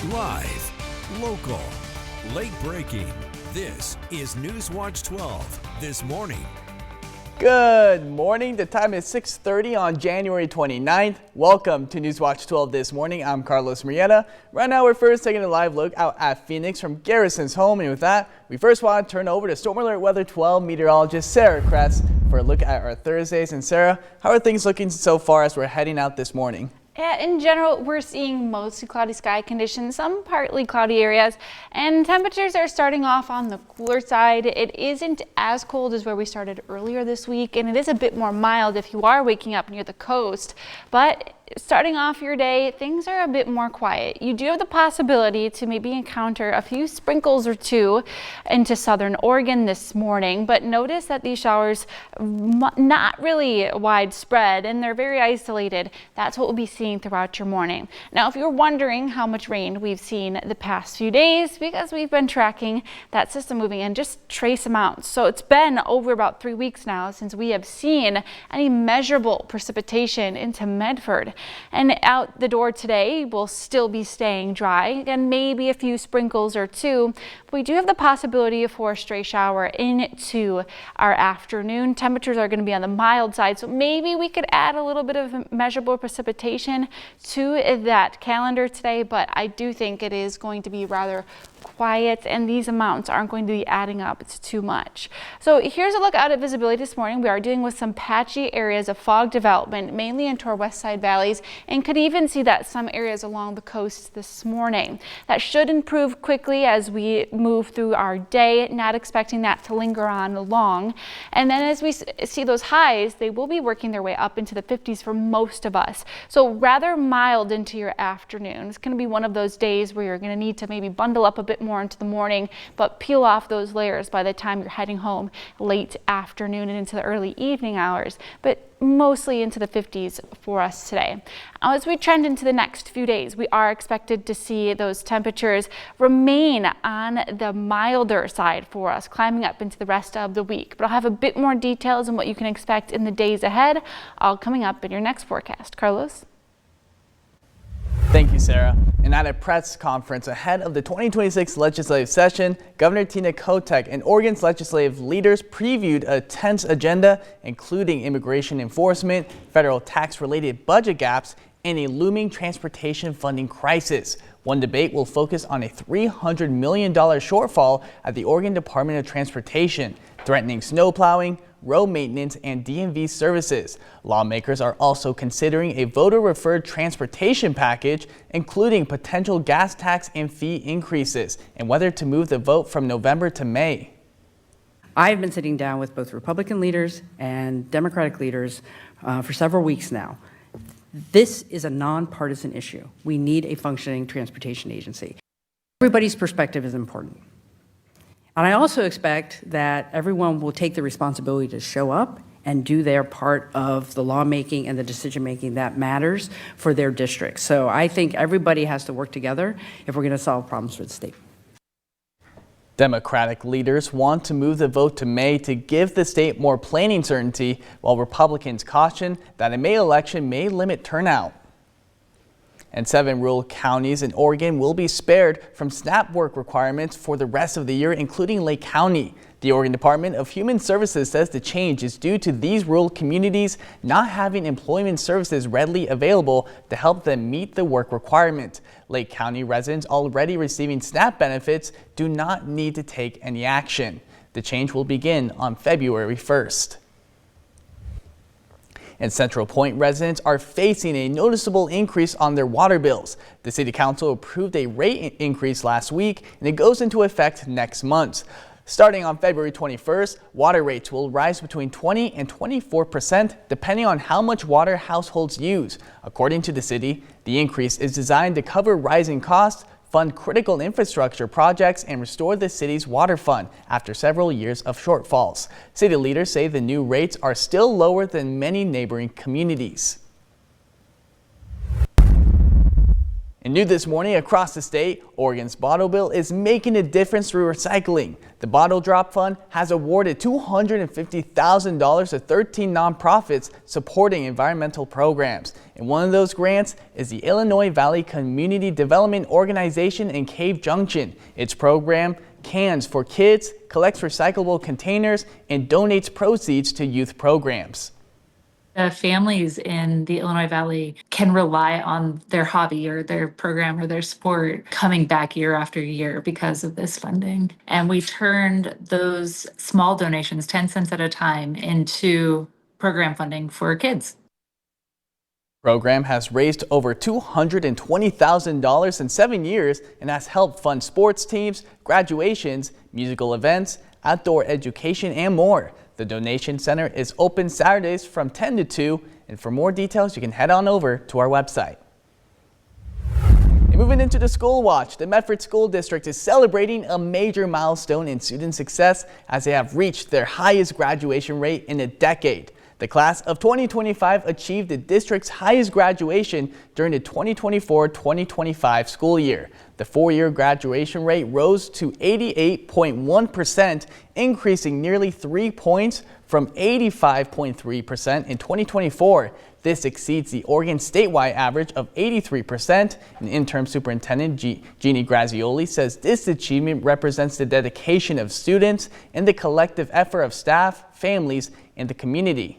Live, local, late breaking. This is NewsWatch 12 this morning. Good morning. The time is 6:30 on January 29th. Welcome to NewsWatch 12 this morning. I'm Carlos Murrieta. Right now, we're first taking a live look out at Phoenix from Garrison's home. And with that, we first want to turn over to Storm Alert Weather 12 meteorologist Sarah Kress for a look at our Thursdays. And Sarah, how are things looking so far as we're heading out this morning? Yeah, in general, we're seeing mostly cloudy sky conditions, some partly cloudy areas, and temperatures are starting off on the cooler side. It isn't as cold as where we started earlier this week, and it is a bit more mild if you are waking up near the coast. But starting off your day, things are a bit more quiet. You do have the possibility to maybe encounter a few sprinkles or two into southern Oregon this morning, but notice that these showers not really widespread and they're very isolated. That's what we'll be seeing throughout your morning. Now, if you're wondering how much rain we've seen the past few days, because we've been tracking that system moving in just trace amounts. So it's been over about 3 weeks now since we have seen any measurable precipitation into Medford. And out the door today will still be staying dry, and maybe a few sprinkles or two. But we do have the possibility for a stray shower into our afternoon. Temperatures are going to be on the mild side, so maybe we could add a little bit of measurable precipitation to that calendar today, but I do think it is going to be rather quiet, and these amounts aren't going to be adding up. It's too much. So here's a look out at visibility this morning. We are dealing with some patchy areas of fog development, mainly into our west side valleys, and could even see that some areas along the coast this morning. That should improve quickly as we move through our day, not expecting that to linger on long. And then as we see those highs, they will be working their way up into the 50s for most of us. So rather mild into your afternoon. It's going to be one of those days where you're going to need to maybe bundle up a bit more into the morning, but peel off those layers by the time you're heading home late afternoon and into the early evening hours, but mostly into the 50s for us today. As we trend into the next few days, we are expected to see those temperatures remain on the milder side for us, climbing up into the rest of the week. But I'll have a bit more details on what you can expect in the days ahead, all coming up in your next forecast. Carlos? Thank you, Sarah. And at a press conference ahead of the 2026 legislative session, Governor Tina Kotek and Oregon's legislative leaders previewed a tense agenda, including immigration enforcement, federal tax-related budget gaps, and a looming transportation funding crisis. One debate will focus on a $300 million shortfall at the Oregon Department of Transportation, threatening snow plowing, road maintenance, and DMV services. Lawmakers are also considering a voter-referred transportation package, including potential gas tax and fee increases, and whether to move the vote from November to May. I've been sitting down with both Republican leaders and Democratic leaders for several weeks now. This is a nonpartisan issue. We need a functioning transportation agency. Everybody's perspective is important. And I also expect that everyone will take the responsibility to show up and do their part of the lawmaking and the decision-making that matters for their districts. So I think everybody has to work together if we're going to solve problems for the state. Democratic leaders want to move the vote to May to give the state more planning certainty, while Republicans caution that a May election may limit turnout. And 7 rural counties in Oregon will be spared from SNAP work requirements for the rest of the year, including Lake County. The Oregon Department of Human Services says the change is due to these rural communities not having employment services readily available to help them meet the work requirement. Lake County residents already receiving SNAP benefits do not need to take any action. The change will begin on February 1st. And Central Point residents are facing a noticeable increase on their water bills. The City Council approved a rate increase last week, and it goes into effect next month. Starting on February 21st, water rates will rise between 20 and 24%, depending on how much water households use. According to the city, the increase is designed to cover rising costs, fund critical infrastructure projects, and restore the city's water fund after several years of shortfalls. City leaders say the new rates are still lower than many neighboring communities. And new this morning across the state, Oregon's bottle bill is making a difference through recycling. The Bottle Drop Fund has awarded $250,000 to 13 nonprofits supporting environmental programs. And one of those grants is the Illinois Valley Community Development Organization in Cave Junction. Its program, Cans for Kids, collects recyclable containers and donates proceeds to youth programs. Families in the Illinois Valley can rely on their hobby or their program or their sport coming back year after year because of this funding. And we turned those small donations, 10 cents at a time, into program funding for kids. The program has raised over $220,000 in 7 years and has helped fund sports teams, graduations, musical events, outdoor education, and more. The donation center is open Saturdays from 10 to 2, and for more details, you can head on over to our website. And moving into the School Watch, the Medford School District is celebrating a major milestone in student success as they have reached their highest graduation rate in a decade. The class of 2025 achieved the district's highest graduation during the 2024-2025 school year. The four-year graduation rate rose to 88.1%, increasing nearly 3 points from 85.3% in 2024. This exceeds the Oregon statewide average of 83%. And interim superintendent Jeannie Grazioli says this achievement represents the dedication of students and the collective effort of staff, families, and the community.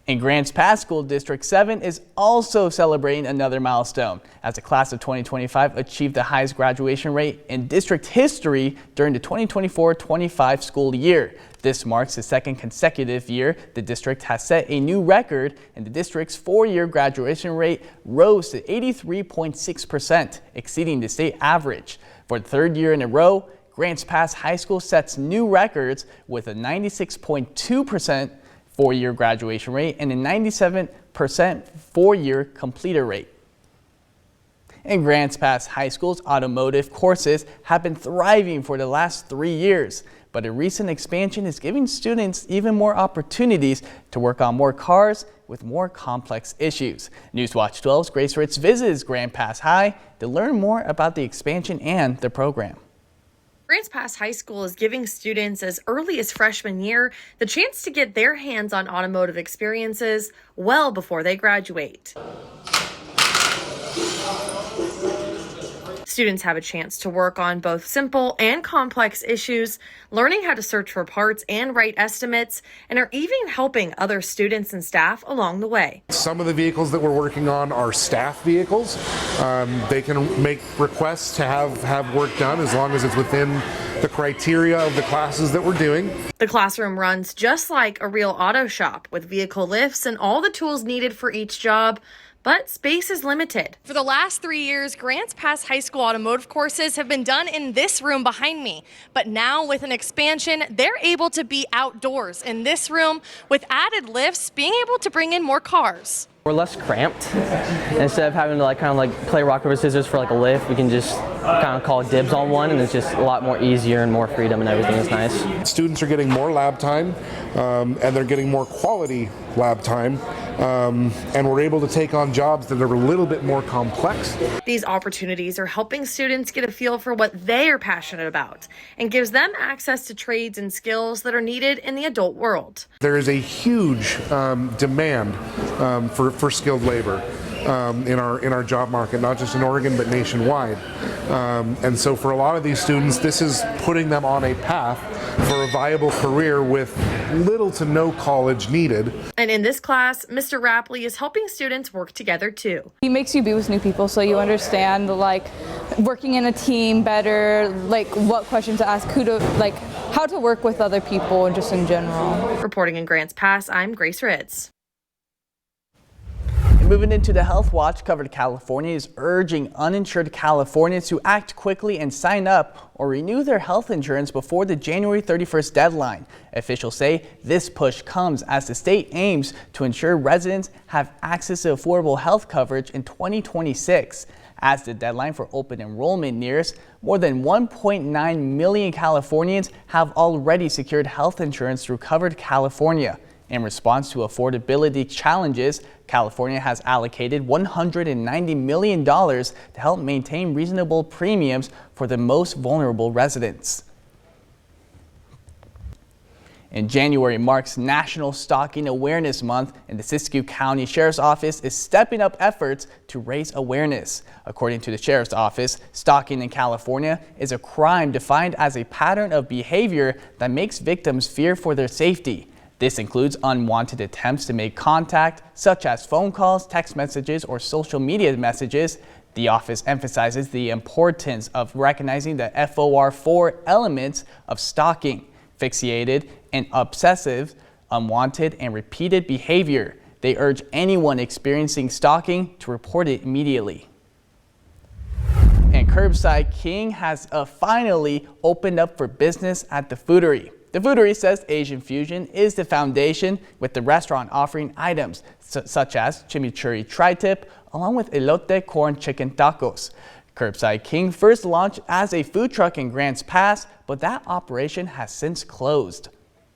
And Grants Pass School District 7 is also celebrating another milestone as the class of 2025 achieved the highest graduation rate in district history during the 2024-25 school year. This marks the second consecutive year the district has set a new record, and the district's four-year graduation rate rose to 83.6%, exceeding the state average. For the third year in a row, Grants Pass High School sets new records with a 96.2% four-year graduation rate and a 97% four-year completer rate. And Grants Pass High School's automotive courses have been thriving for the last 3 years, but a recent expansion is giving students even more opportunities to work on more cars with more complex issues. NewsWatch 12's Grace Ritz visits Grants Pass High to learn more about the expansion and the program. Grants Pass High School is giving students as early as freshman year the chance to get their hands on automotive experiences well before they graduate. Students have a chance to work on both simple and complex issues, learning how to search for parts and write estimates, and are even helping other students and staff along the way. Some of the vehicles that we're working on are staff vehicles. They can make requests to have work done as long as it's within the criteria of the classes that we're doing. The classroom runs just like a real auto shop with vehicle lifts and all the tools needed for each job. But space is limited. For the last 3 years, Grants Pass High School automotive courses have been done in this room behind me. But now with an expansion, they're able to be outdoors in this room with added lifts, being able to bring in more cars. We're less cramped. Instead of having to kind of play rock, paper, scissors for a lift, we can just kind of call dibs on one, and it's just a lot more easier and more freedom, and everything is nice. Students are getting more lab time, and they're getting more quality lab time, and we're able to take on jobs that are a little bit more complex. These opportunities are helping students get a feel for what they are passionate about and gives them access to trades and skills that are needed in the adult world. There is a huge demand for skilled labor in our job market, not just in Oregon but nationwide. And so for a lot of these students, this is putting them on a path for a viable career with little to no college needed. And in this class, Mr. Rapley is helping students work together too. He makes you be with new people so you understand working in a team better, what questions to ask, how to work with other people and just in general. Reporting in Grants Pass, I'm Grace Ritz. Moving into the Health Watch, Covered California is urging uninsured Californians to act quickly and sign up or renew their health insurance before the January 31st deadline. Officials say this push comes as the state aims to ensure residents have access to affordable health coverage in 2026. As the deadline for open enrollment nears, more than 1.9 million Californians have already secured health insurance through Covered California. In response to affordability challenges, California has allocated $190 million to help maintain reasonable premiums for the most vulnerable residents. In January marks National Stalking Awareness Month, and the Siskiyou County Sheriff's Office is stepping up efforts to raise awareness. According to the Sheriff's Office, stalking in California is a crime defined as a pattern of behavior that makes victims fear for their safety. This includes unwanted attempts to make contact, such as phone calls, text messages, or social media messages. The office emphasizes the importance of recognizing the FOR4 elements of stalking: fixated and obsessive, unwanted and repeated behavior. They urge anyone experiencing stalking to report it immediately. And Curbside King has finally opened up for business at the Foodery. The Foodery says Asian fusion is the foundation, with the restaurant offering items such as chimichurri tri-tip along with elote corn chicken tacos. Curbside King first launched as a food truck in Grants Pass, but that operation has since closed.